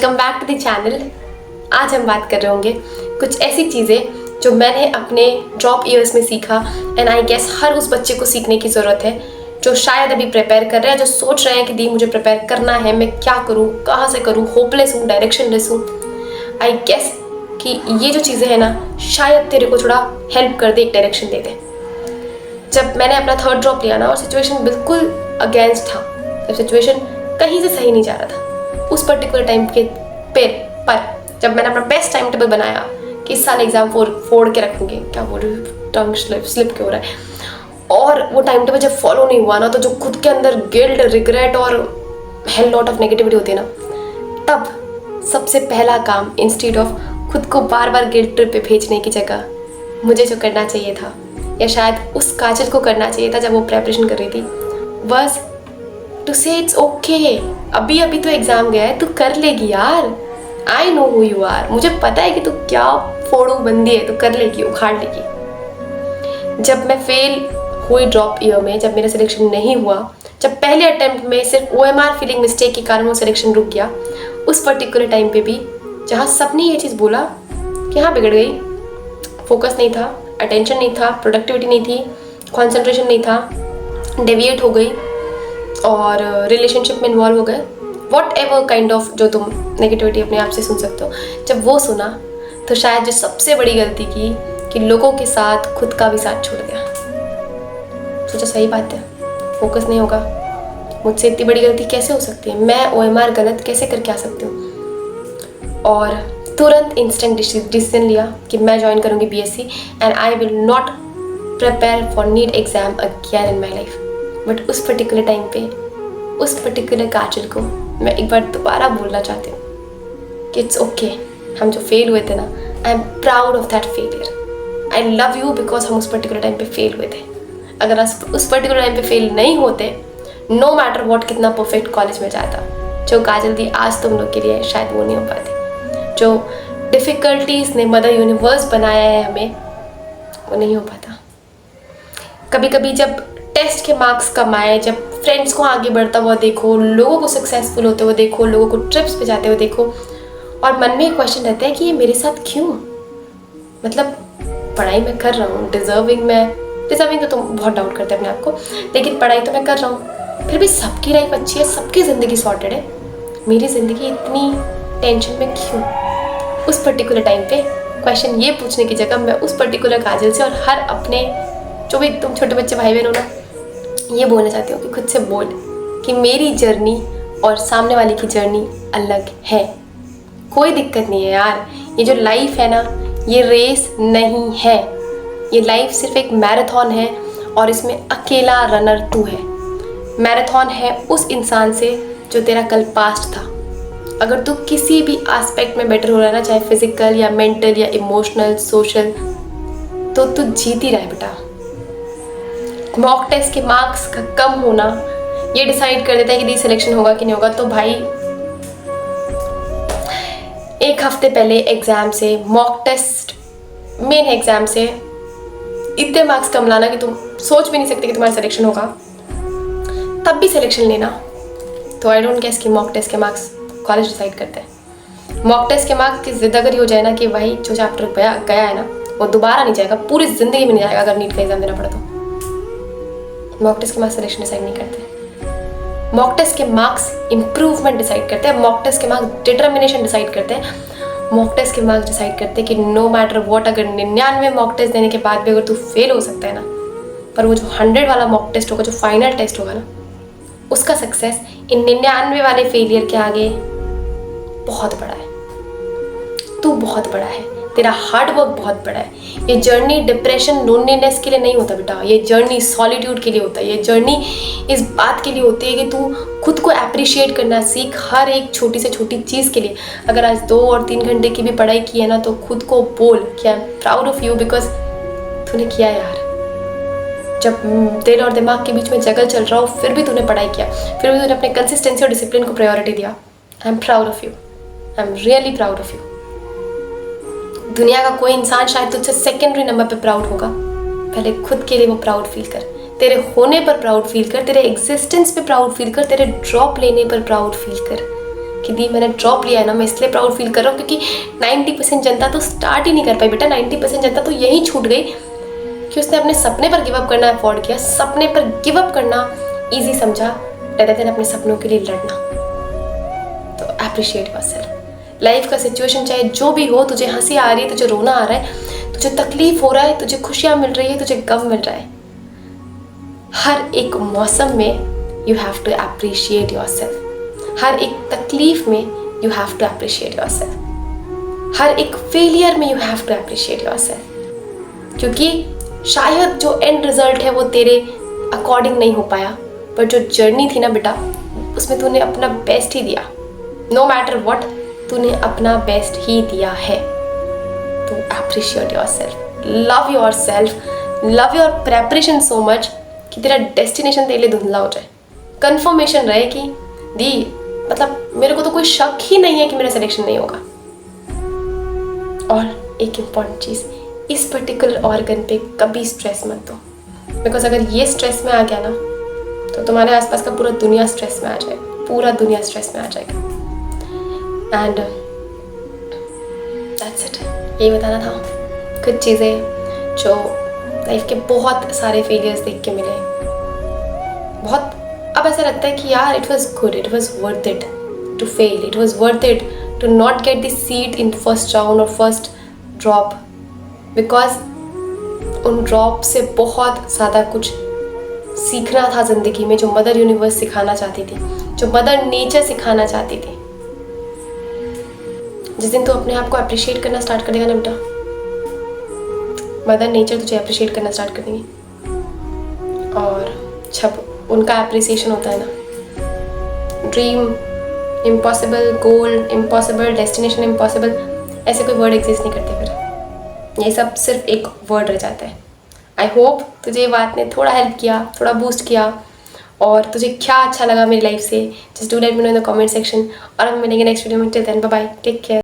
Welcome back to the channel. आज हम बात कर रहे होंगे कुछ ऐसी चीज़ें जो मैंने अपने ड्रॉप ईयर्स में सीखा एंड आई गेस हर उस बच्चे को सीखने की ज़रूरत है जो शायद अभी प्रिपेयर कर रहे हैं, जो सोच रहे हैं कि दी मुझे प्रिपेयर करना है, मैं क्या करूँ, कहाँ से करूँ, होपलेस हूँ, डायरेक्शनलेस हूँ। आई गेस कि ये जो चीज़ें हैं ना, शायद तेरे को थोड़ा हेल्प कर दे, एक डायरेक्शन दे दे। जब मैंने अपना थर्ड ड्रॉप लिया ना और सिचुएशन बिल्कुल अगेंस्ट था, जब सिचुएशन कहीं से सही नहीं जा रहा था, उस पर्टिकुलर टाइम के पर जब मैंने अपना बेस्ट टाइम टेबल बनाया कि इस साल एग्जाम फोड़ के रखूँगी, क्या बोल रही हूँ, टंग स्लिप क्यों हो रहा है, और वो टाइम टेबल जब फॉलो नहीं हुआ ना, तो जो खुद के अंदर गिल्ट, रिग्रेट और हेल लॉट ऑफ नेगेटिविटी होती है ना, तब सबसे पहला काम इंस्टेड ऑफ खुद को बार बार गिल्ट ट्रिप पे भेजने की जगह मुझे जो करना चाहिए था, या शायद उस काजल को करना चाहिए था जब वो प्रेपरेशन कर रही थी, बस टू से इट्स ओके, अभी अभी तो एग्जाम गया है, तू कर लेगी यार, I know who you are, मुझे पता है कि तू क्या फोड़ू बंदी है, तू कर लेगी, उखाड़ लेगी। जब मैं फेल हुई ड्रॉप ईयर में, जब मेरा सिलेक्शन नहीं हुआ, जब पहले अटेम्प्ट में सिर्फ OMR फीलिंग मिस्टेक के कारण वो सिलेक्शन रुक गया, उस पर्टिकुलर टाइम पे भी जहाँ सबने ये चीज़ बोला कि हाँ बिगड़ गई, फोकस नहीं था, अटेंशन नहीं था, प्रोडक्टिविटी नहीं थी, कॉन्सेंट्रेशन नहीं था, डेविएट हो गई और रिलेशनशिप में इन्वॉल्व हो गए, वॉट एवर काइंड ऑफ जो तुम नेगेटिविटी अपने आप से सुन सकते हो, जब वो सुना तो शायद जो सबसे बड़ी गलती की कि लोगों के साथ खुद का भी साथ छोड़ दिया। सोचा सही बात है, फोकस नहीं होगा, मुझसे इतनी बड़ी गलती कैसे हो सकती है, मैं OMR गलत कैसे करके आ सकती हूँ, और तुरंत इंस्टेंट डिसीजन लिया कि मैं ज्वाइन करूँगी BSc and I will not prepare for NEET exam again in my life. But उस पर्टिकुलर टाइम पे उस पर्टिकुलर काजल को मैं एक बार दोबारा बोलना चाहती हूँ कि इट्स ओके, हम जो फेल हुए थे ना, I am proud of that failure, I love you because हम उस पर्टिकुलर टाइम पे फेल हुए थे। अगर उस पर्टिकुलर टाइम पे फेल नहीं होते, नो मैटर वॉट कितना परफेक्ट कॉलेज में जाता, जो काजल दी आज तुम लोग के लिए शायद वो नहीं हो पाती। जो डिफ़िकल्टीज़ ने मदर यूनिवर्स बनाया है हमें, वो नहीं हो पाता। कभी कभी जब टेस्ट के मार्क्स कम आए, जब फ्रेंड्स को आगे बढ़ता हुआ देखो, लोगों को सक्सेसफुल होते हुए देखो, लोगों को ट्रिप्स पे जाते हुए देखो, और मन में एक क्वेश्चन रहता है कि ये मेरे साथ क्यों, मतलब पढ़ाई मैं कर रहा हूँ, डिज़र्विंग तो तुम बहुत डाउट करते हैं अपने आप को, लेकिन पढ़ाई तो मैं कर रहा हूँ, फिर भी सबकी लाइफ अच्छी है, सबकी ज़िंदगी सॉर्टेड है, मेरी ज़िंदगी इतनी टेंशन में क्यों। उस पर्टिकुलर टाइम पे क्वेश्चन ये पूछने की जगह मैं उस पर्टिकुलर काजल से और हर अपने जो भी तुम छोटे बच्चे भाई बहन हो ना, ये बोलना चाहती हूँ कि खुद से बोल कि मेरी जर्नी और सामने वाले की जर्नी अलग है, कोई दिक्कत नहीं है यार, ये जो लाइफ है ना, ये रेस नहीं है, ये लाइफ सिर्फ एक मैराथन है और इसमें अकेला रनर तू है। मैराथन है उस इंसान से जो तेरा कल पास्ट था। अगर तू किसी भी एस्पेक्ट में बेटर हो रहा है ना, चाहे फिजिकल या मेंटल या इमोशनल, सोशल, तो तू जीत ही रहा है बेटा। मॉक टेस्ट के मार्क्स का कम होना ये डिसाइड कर देता है कि दी सिलेक्शन होगा कि नहीं होगा। तो भाई एक हफ्ते पहले एग्जाम से, मॉक टेस्ट मेन एग्जाम से इतने मार्क्स कम लाना कि तुम सोच भी नहीं सकते कि तुम्हारा सिलेक्शन होगा, तब भी सिलेक्शन लेना, तो आई डोंट गेस कि मॉक टेस्ट के मार्क्स कॉलेज डिसाइड करते हैं। मॉक टेस्ट के मार्क्स की जिद अगर ये हो जाए ना कि भाई जो चैप्टर गया है ना, वो दोबारा नहीं जाएगा, पूरी ज़िंदगी में नहीं जाएगा अगर नीट का एग्जाम देना पड़ा तो, मॉक टेस्ट के मार्क्स सिलेक्शन डिसाइड नहीं करते। मॉक टेस्ट के मार्क्स इंप्रूवमेंट डिसाइड करते हैं, मॉक टेस्ट के मार्क्स डिटर्मिनेशन डिसाइड करते हैं, मॉक टेस्ट के मार्क्स डिसाइड करते हैं कि नो मैटर वॉट, अगर 99 मॉक टेस्ट देने के बाद भी अगर तू फेल हो सकता है ना, पर वो जो 100 वाला मॉक टेस्ट होगा, जो फाइनल टेस्ट होगा ना, उसका सक्सेस इन 99 वाले फेलियर के आगे बहुत बड़ा है। तू बहुत बड़ा है, तेरा हार्ड वर्क बहुत बड़ा है। ये जर्नी डिप्रेशन, लोनलीनेस के लिए नहीं होता बेटा, ये जर्नी सॉलिट्यूड के लिए होता है, ये जर्नी इस बात के लिए होती है कि तू खुद को अप्रिशिएट करना सीख, हर एक छोटी से छोटी चीज़ के लिए। अगर आज 2 और 3 घंटे की भी पढ़ाई की है ना, तो खुद को बोल कि I am proud of you because तूने किया यार। जब दिल और दिमाग के बीच में जगल चल रहा हो, फिर भी तूने पढ़ाई किया, फिर भी तूने अपने कंसिस्टेंसी और डिसिप्लिन को प्रायोरिटी दिया। I am proud of you, I am really proud of you. दुनिया का कोई इंसान शायद तुझसे सेकेंडरी नंबर पे प्राउड होगा, पहले खुद के लिए वो प्राउड फील कर, तेरे होने पर प्राउड फील कर, तेरे एग्जिस्टेंस पे प्राउड फील कर, तेरे ड्रॉप लेने पर प्राउड फील कर। कि दी मैंने ड्रॉप लिया है ना, मैं इसलिए प्राउड फील कर रहा हूँ क्योंकि 90% जनता तो स्टार्ट ही नहीं कर पाई बेटा। 90% जनता तो यहीं छूट गई कि उसने अपने सपने पर गिव अप करना अफोर्ड किया। सपने पर गिव अप करना ईजी समझा rather than अपने सपनों के लिए लड़ना। तो अप्रिशिएट योरसेल्फ। लाइफ का सिचुएशन चाहे जो भी हो, तुझे हंसी आ रही है, तुझे रोना आ रहा है, तुझे तकलीफ हो रहा है, तुझे खुशियाँ मिल रही है, तुझे गम मिल रहा है, हर एक मौसम में you have to appreciate yourself. हर एक तकलीफ में you have to appreciate yourself. हर एक फेलियर में you have to appreciate yourself. क्योंकि शायद जो एंड रिजल्ट है वो तेरे अकॉर्डिंग नहीं हो पाया, पर जो जर्नी थी ना बेटा, उसमें तूने अपना बेस्ट ही दिया। नो मैटर व्हाट, तूने अपना बेस्ट ही दिया है। तो appreciate yourself, love yourself, love your preparation so much कि तेरा डेस्टिनेशन तेरे लिए धुंधला हो जाए। कंफर्मेशन रहे कि दी मतलब मेरे को तो कोई शक ही नहीं है कि मेरा सिलेक्शन नहीं होगा। और एक इम्पॉर्टेंट चीज़, इस पर्टिकुलर ऑर्गन पे कभी स्ट्रेस मत दो, बिकॉज अगर ये स्ट्रेस में आ गया ना तो तुम्हारे आसपास का पूरा दुनिया स्ट्रेस में आ जाएगा, पूरा दुनिया स्ट्रेस में आ जाएगा। एंड दैट्स इट, यही बताना था। कुछ चीज़ें जो लाइफ के बहुत सारे फेलियर्स देख के मिले, बहुत अब ऐसा लगता है कि यार it was good, it was worth it to fail, it was worth it to not get the seat in first round और फर्स्ट ड्रॉप, बिकॉज उन ड्रॉप से बहुत ज़्यादा कुछ सीखना था ज़िंदगी में, जो मदर यूनिवर्स सिखाना चाहती थी, जो मदर नेचर सिखाना चाहती थी। जिस दिन तू अपने आप को अप्रिशिएट करना स्टार्ट कर देगा ना बेटा, मदर नेचर तुझे अप्रिशिएट करना स्टार्ट कर देंगी। और जब उनका अप्रिसिएशन होता है ना, ड्रीम इम्पॉसिबल, गोल इम्पॉसिबल, डेस्टिनेशन इम्पॉसिबल, ऐसे कोई वर्ड एग्जिस्ट नहीं करते फिर। ये सब सिर्फ एक वर्ड रह जाता है। आई होप तुझे ये बात ने थोड़ा हेल्प किया, थोड़ा बूस्ट किया, और तुझे क्या अच्छा लगा मेरी लाइफ से। Just do let me know in the comment section. और हम मिलेंगे नेक्स्ट वीडियो में। Till then bye bye, take care.